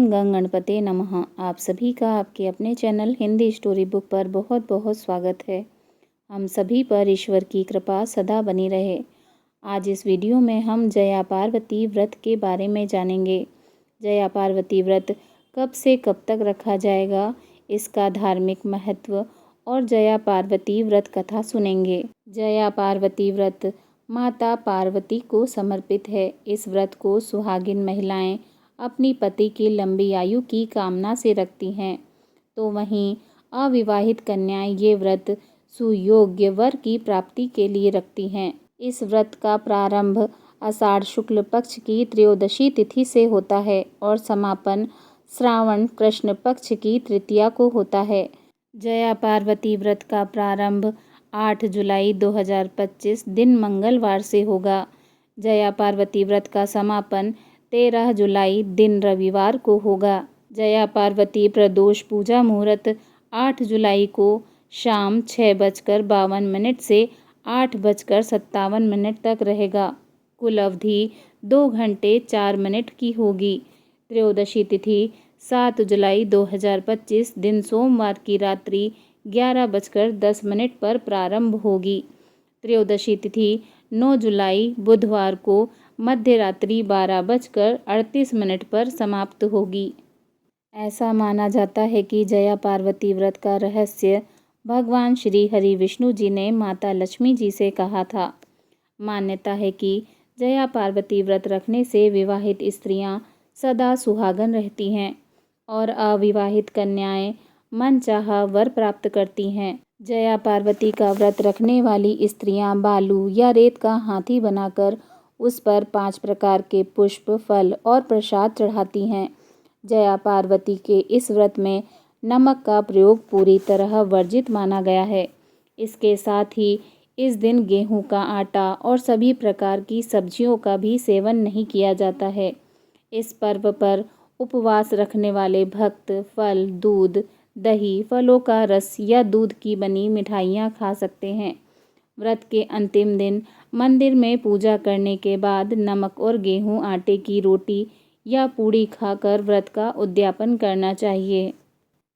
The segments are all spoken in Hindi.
ओम गंग गणपते नमः। आप सभी का आपके अपने चैनल हिंदी स्टोरी बुक पर बहुत बहुत स्वागत है। हम सभी पर ईश्वर की कृपा सदा बनी रहे। आज इस वीडियो में हम जया पार्वती व्रत के बारे में जानेंगे। जया पार्वती व्रत कब से कब तक रखा जाएगा, इसका धार्मिक महत्व और जया पार्वती व्रत कथा सुनेंगे। जया पार्वती व्रत माता पार्वती को समर्पित है। इस व्रत को सुहागिन महिलाएं अपनी पति की लंबी आयु की कामना से रखती हैं, तो वहीं अविवाहित कन्याएं ये व्रत सुयोग्य वर की प्राप्ति के लिए रखती हैं। इस व्रत का प्रारंभ आषाढ़ शुक्ल पक्ष की त्रयोदशी तिथि से होता है और समापन श्रावण कृष्ण पक्ष की तृतीया को होता है। जया पार्वती व्रत का प्रारंभ 8 जुलाई 2025 दिन मंगलवार से होगा। जया पार्वती व्रत का समापन 13 जुलाई दिन रविवार को होगा। जया पार्वती प्रदोष पूजा मुहूर्त 8 जुलाई को शाम 6:52 से 8:57 तक रहेगा। कुल अवधि 2 घंटे 4 मिनट की होगी। त्रयोदशी तिथि 7 जुलाई 2025 दिन सोमवार की रात्रि 11:10 पर प्रारंभ होगी। त्रयोदशी तिथि 9 जुलाई बुधवार को मध्य रात्रि 12:38 पर समाप्त होगी। ऐसा माना जाता है कि जया पार्वती व्रत का रहस्य भगवान श्री हरि विष्णु जी ने माता लक्ष्मी जी से कहा था। मान्यता है कि जया पार्वती व्रत रखने से विवाहित स्त्रियां सदा सुहागन रहती हैं और अविवाहित कन्याएं मनचाहा वर प्राप्त करती हैं। जया पार्वती का व्रत रखने वाली स्त्रियां बालू या रेत का हाथी बनाकर उस पर 5 प्रकार के पुष्प, फल और प्रसाद चढ़ाती हैं। जया पार्वती के इस व्रत में नमक का प्रयोग पूरी तरह वर्जित माना गया है। इसके साथ ही इस दिन गेहूं का आटा और सभी प्रकार की सब्जियों का भी सेवन नहीं किया जाता है। इस पर्व पर उपवास रखने वाले भक्त फल, दूध, दही, फलों का रस या दूध की बनी मिठाइयाँ खा सकते हैं। व्रत के अंतिम दिन मंदिर में पूजा करने के बाद नमक और गेहूं आटे की रोटी या पूड़ी खाकर व्रत का उद्यापन करना चाहिए।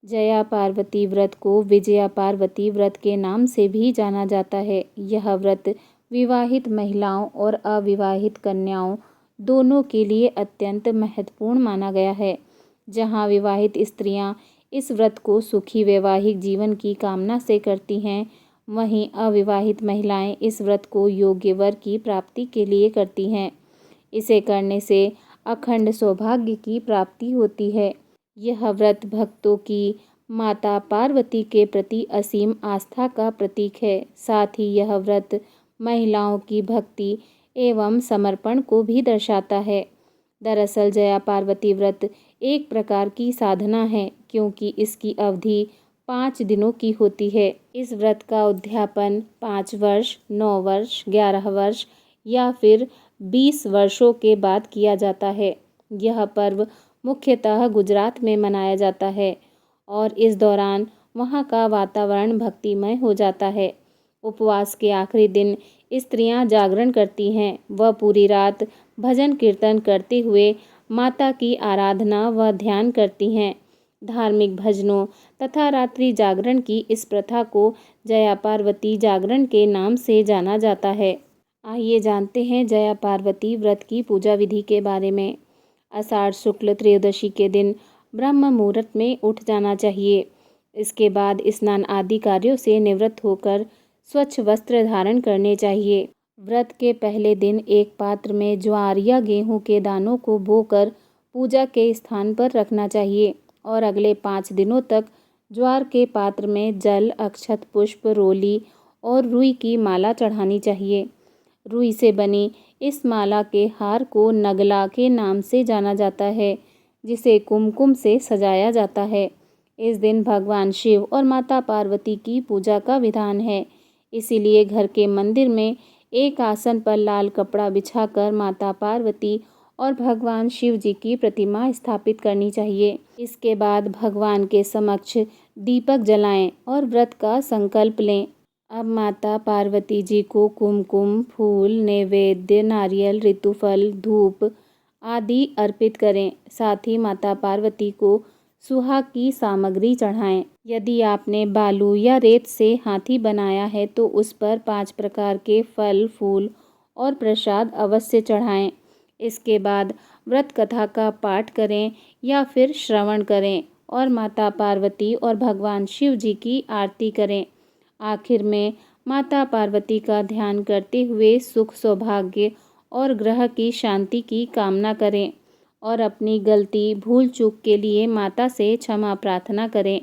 जया पार्वती व्रत को विजया पार्वती व्रत के नाम से भी जाना जाता है। यह व्रत विवाहित महिलाओं और अविवाहित कन्याओं दोनों के लिए अत्यंत महत्वपूर्ण माना गया है। जहां विवाहित स्त्रियां इस व्रत को सुखी वैवाहिक जीवन की कामना से करती हैं, वहीं अविवाहित महिलाएं इस व्रत को योग्य वर की प्राप्ति के लिए करती हैं। इसे करने से अखंड सौभाग्य की प्राप्ति होती है। यह व्रत भक्तों की माता पार्वती के प्रति असीम आस्था का प्रतीक है। साथ ही यह व्रत महिलाओं की भक्ति एवं समर्पण को भी दर्शाता है। दरअसल जया पार्वती व्रत एक प्रकार की साधना है, क्योंकि इसकी अवधि 5 दिनों की होती है। इस व्रत का उद्यापन 5 वर्ष, 9 वर्ष, 11 वर्ष या फिर 20 वर्षों के बाद किया जाता है। यह पर्व मुख्यतः गुजरात में मनाया जाता है और इस दौरान वहाँ का वातावरण भक्तिमय हो जाता है। उपवास के आखिरी दिन स्त्रियां जागरण करती हैं। वह पूरी रात भजन कीर्तन करते हुए माता की आराधना व ध्यान करती हैं। धार्मिक भजनों तथा रात्रि जागरण की इस प्रथा को जया पार्वती जागरण के नाम से जाना जाता है। आइए जानते हैं जया पार्वती व्रत की पूजा विधि के बारे में। आषाढ़ शुक्ल त्रयोदशी के दिन ब्रह्म मुहूर्त में उठ जाना चाहिए। इसके बाद स्नान आदि कार्यों से निवृत्त होकर स्वच्छ वस्त्र धारण करने चाहिए। व्रत के पहले दिन एक पात्र में ज्वार या गेहूं के दानों को बोकर पूजा के स्थान पर रखना चाहिए और अगले 5 दिनों तक ज्वार के पात्र में जल, अक्षत, पुष्प, रोली और रुई की माला चढ़ानी चाहिए। रुई से बनी इस माला के हार को नगला के नाम से जाना जाता है, जिसे कुमकुम से सजाया जाता है। इस दिन भगवान शिव और माता पार्वती की पूजा का विधान है। इसीलिए घर के मंदिर में एक आसन पर लाल कपड़ा बिछाकर माता पार्वती और भगवान शिव जी की प्रतिमा स्थापित करनी चाहिए। इसके बाद भगवान के समक्ष दीपक जलाएं और व्रत का संकल्प लें। अब माता पार्वती जी को कुमकुम, फूल, नैवेद्य, नारियल, ऋतुफल, धूप आदि अर्पित करें। साथ ही माता पार्वती को सुहाग की सामग्री चढ़ाएं। यदि आपने बालू या रेत से हाथी बनाया है तो उस पर 5 प्रकार के फल, फूल और प्रसाद अवश्य चढ़ाएं। इसके बाद व्रत कथा का पाठ करें या फिर श्रवण करें और माता पार्वती और भगवान शिव जी की आरती करें। आखिर में माता पार्वती का ध्यान करते हुए सुख, सौभाग्य और ग्रह की शांति की कामना करें और अपनी गलती, भूल चूक के लिए माता से क्षमा प्रार्थना करें।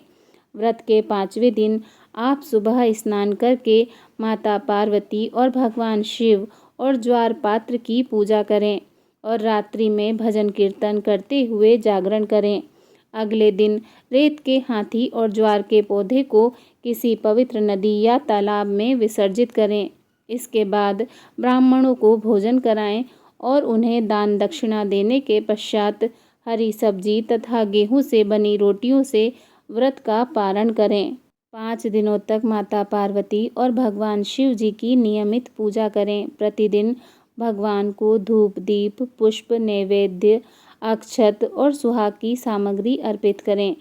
व्रत के 5वें दिन आप सुबह स्नान करके माता पार्वती और भगवान शिव और ज्वार पात्र की पूजा करें और रात्रि में भजन कीर्तन करते हुए जागरण करें। अगले दिन रेत के हाथी और ज्वार के पौधे को किसी पवित्र नदी या तालाब में विसर्जित करें। इसके बाद ब्राह्मणों को भोजन कराएं और उन्हें दान दक्षिणा देने के पश्चात हरी सब्जी तथा गेहूं से बनी रोटियों से व्रत का पारण करें। 5 दिनों तक माता पार्वती और भगवान शिव जी की नियमित पूजा करें। प्रतिदिन भगवान को धूप, दीप, पुष्प, नैवेद्य, अक्षत और सुहाग की सामग्री अर्पित करें।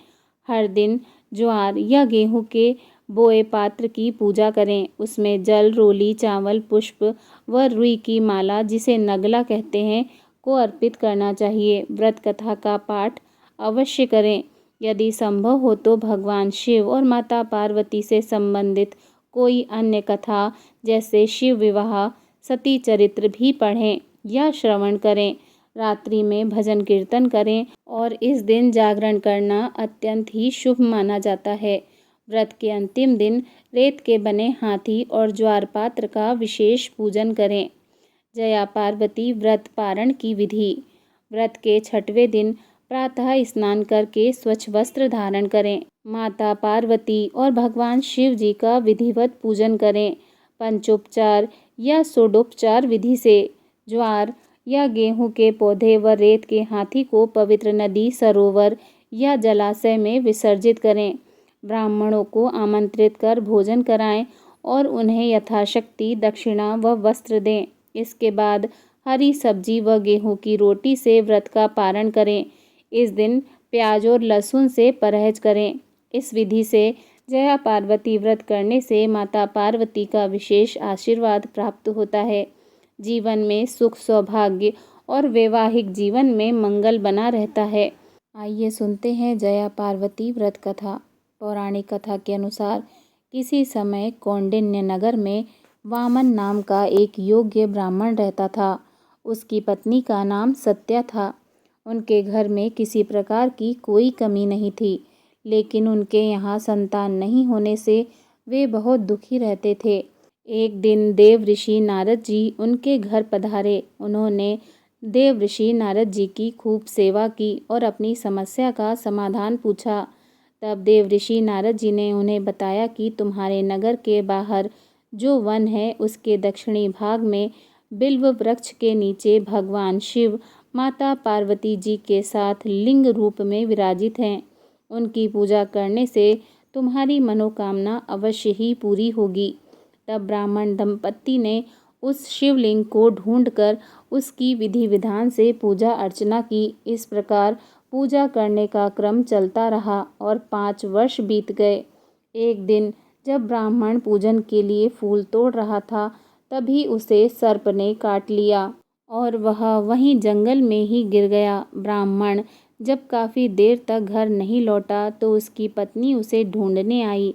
हर दिन ज्वार या गेहूं के बोए पात्र की पूजा करें। उसमें जल, रोली, चावल, पुष्प व रुई की माला, जिसे नगला कहते हैं, को अर्पित करना चाहिए। व्रत कथा का पाठ अवश्य करें। यदि संभव हो तो भगवान शिव और माता पार्वती से संबंधित कोई अन्य कथा जैसे शिव विवाह, सती चरित्र भी पढ़ें या श्रवण करें। रात्रि में भजन कीर्तन करें और इस दिन जागरण करना अत्यंत ही शुभ माना जाता है। व्रत के अंतिम दिन रेत के बने हाथी और ज्वार पात्र का विशेष पूजन करें। जया पार्वती व्रत पारण की विधि। व्रत के 6वें दिन प्रातः स्नान करके स्वच्छ वस्त्र धारण करें। माता पार्वती और भगवान शिव जी का विधिवत पूजन करें। पंचोपचार या षोडोपचार विधि से ज्वार या गेहूं के पौधे व रेत के हाथी को पवित्र नदी, सरोवर या जलाशय में विसर्जित करें। ब्राह्मणों को आमंत्रित कर भोजन कराएं और उन्हें यथाशक्ति दक्षिणा व वस्त्र दें। इसके बाद हरी सब्जी व गेहूं की रोटी से व्रत का पारण करें। इस दिन प्याज और लहसुन से परहेज करें। इस विधि से जया पार्वती व्रत करने से माता पार्वती का विशेष आशीर्वाद प्राप्त होता है। जीवन में सुख, सौभाग्य और वैवाहिक जीवन में मंगल बना रहता है। आइए सुनते हैं जया पार्वती व्रत कथा। पौराणिक कथा के अनुसार किसी समय कौंडिन्य नगर में वामन नाम का एक योग्य ब्राह्मण रहता था। उसकी पत्नी का नाम सत्या था। उनके घर में किसी प्रकार की कोई कमी नहीं थी, लेकिन उनके यहाँ संतान नहीं होने से वे बहुत दुखी रहते थे। एक दिन देव ऋषि नारद जी उनके घर पधारे। उन्होंने देव ऋषि नारद जी की खूब सेवा की और अपनी समस्या का समाधान पूछा। तब देव ऋषि नारद जी ने उन्हें बताया कि तुम्हारे नगर के बाहर जो वन है, उसके दक्षिणी भाग में बिल्व वृक्ष के नीचे भगवान शिव माता पार्वती जी के साथ लिंग रूप में विराजित हैं। उनकी पूजा करने से तुम्हारी मनोकामना अवश्य ही पूरी होगी। तब ब्राह्मण दंपत्ति ने उस शिवलिंग को ढूंढकर उसकी विधि विधान से पूजा अर्चना की। इस प्रकार पूजा करने का क्रम चलता रहा और 5 वर्ष बीत गए। एक दिन जब ब्राह्मण पूजन के लिए फूल तोड़ रहा था, तभी उसे सर्प ने काट लिया और वह वहीं जंगल में ही गिर गया। ब्राह्मण जब काफ़ी देर तक घर नहीं लौटा तो उसकी पत्नी उसे ढूंढने आई।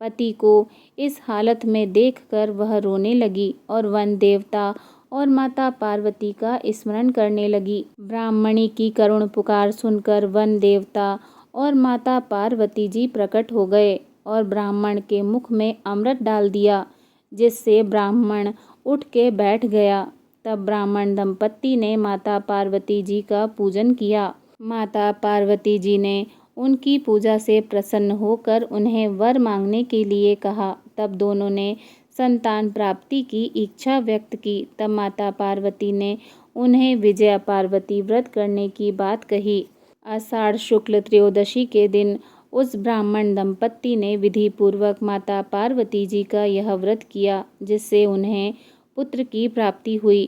पति को इस हालत में देखकर वह रोने लगी और वन देवता और माता पार्वती का स्मरण करने लगी। ब्राह्मणी की करुण पुकार सुनकर वन देवता और माता पार्वती जी प्रकट हो गए और ब्राह्मण के मुख में अमृत डाल दिया, जिससे ब्राह्मण उठ के बैठ गया। तब ब्राह्मण दंपत्ति ने माता पार्वती जी का पूजन किया। माता पार्वती जी ने उनकी पूजा से प्रसन्न होकर उन्हें वर मांगने के लिए कहा। तब दोनों ने संतान प्राप्ति की इच्छा व्यक्त की। तब माता पार्वती ने उन्हें विजया पार्वती व्रत करने की बात कही। आषाढ़ शुक्ल त्रयोदशी के दिन उस ब्राह्मण दंपत्ति ने विधि पूर्वक माता पार्वती जी का यह व्रत किया, जिससे उन्हें पुत्र की प्राप्ति हुई।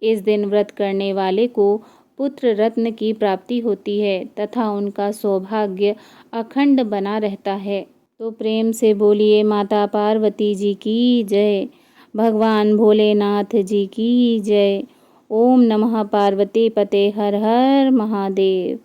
इस दिन व्रत करने वाले को पुत्र रत्न की प्राप्ति होती है तथा उनका सौभाग्य अखंड बना रहता है। तो प्रेम से बोलिए माता पार्वती जी की जय, भगवान भोलेनाथ जी की जय। ओम नमः पार्वती पते हर हर महादेव।